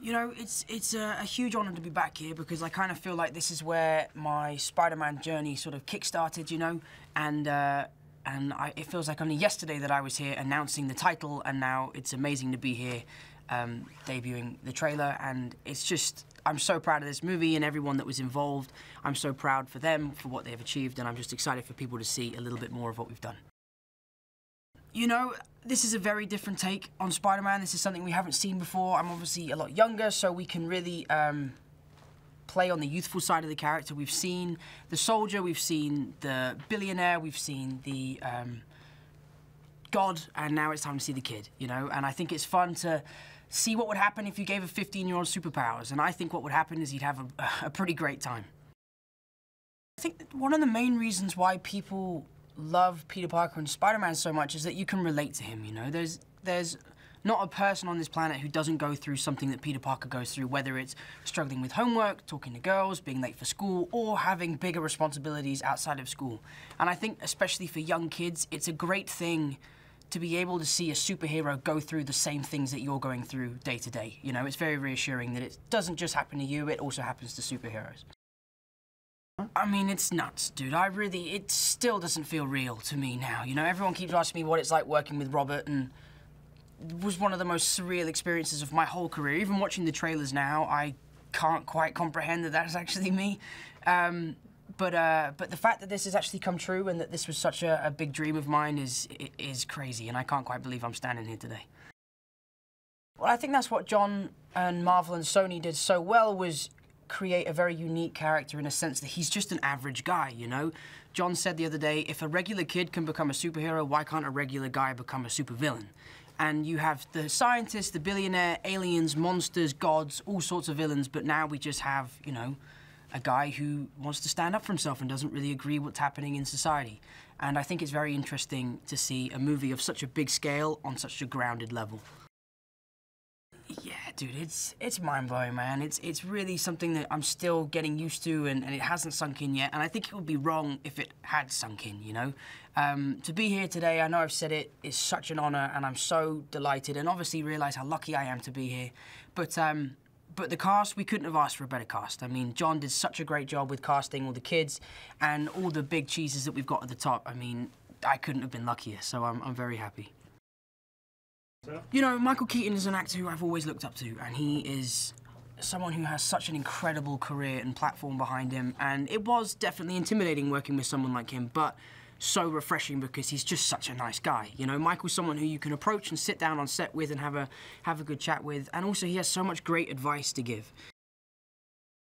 You know, it's a huge honor to be back here because I kind of feel like this is where my Spider-Man journey sort of kick-started, you know, and it feels like only yesterday that I was here announcing the title, and now it's amazing to be here debuting the trailer, and it's just, I'm so proud of this movie and everyone that was involved. I'm so proud for them, for what they've achieved, and I'm just excited for people to see a little bit more of what we've done. You know, this is a very different take on Spider-Man. This is something we haven't seen before. I'm obviously a lot younger, so we can really play on the youthful side of the character. We've seen the soldier, we've seen the billionaire, we've seen the god, and now it's time to see the kid, you know? And I think it's fun to see what would happen if you gave a 15-year-old superpowers, and I think what would happen is he'd have a pretty great time. I think that one of the main reasons why people love Peter Parker and Spider-Man so much is that you can relate to him, you know? There's not a person on this planet who doesn't go through something that Peter Parker goes through, whether it's struggling with homework, talking to girls, being late for school, or having bigger responsibilities outside of school. And I think, especially for young kids, it's a great thing to be able to see a superhero go through the same things that you're going through day to day. You know, it's very reassuring that it doesn't just happen to you, it also happens to superheroes. I mean, it's nuts, dude. It still doesn't feel real to me now. You know, everyone keeps asking me what it's like working with Robert, and it was one of the most surreal experiences of my whole career. Even watching the trailers now, I can't quite comprehend that that's actually me. But the fact that this has actually come true and that this was such a big dream of mine is crazy, and I can't quite believe I'm standing here today. Well, I think that's what John and Marvel and Sony did so well, was create a very unique character in a sense that he's just an average guy, you know? John said the other day, if a regular kid can become a superhero, why can't a regular guy become a supervillain? And you have the scientist, the billionaire, aliens, monsters, gods, all sorts of villains, but now we just have, you know, a guy who wants to stand up for himself and doesn't really agree what's happening in society. And I think it's very interesting to see a movie of such a big scale on such a grounded level. Yeah, dude, it's mind-blowing, man. It's really something that I'm still getting used to, and it hasn't sunk in yet, and I think it would be wrong if it had sunk in, you know? To be here today, I know I've said it, is such an honor, and I'm so delighted, and obviously realize how lucky I am to be here. But the cast, we couldn't have asked for a better cast. I mean, John did such a great job with casting all the kids, and all the big cheeses that we've got at the top. I mean, I couldn't have been luckier, so I'm very happy. You know, Michael Keaton is an actor who I've always looked up to, and he is someone who has such an incredible career and platform behind him, and it was definitely intimidating working with someone like him, but so refreshing because he's just such a nice guy. You know, Michael's someone who you can approach and sit down on set with and have a good chat with, and also he has so much great advice to give.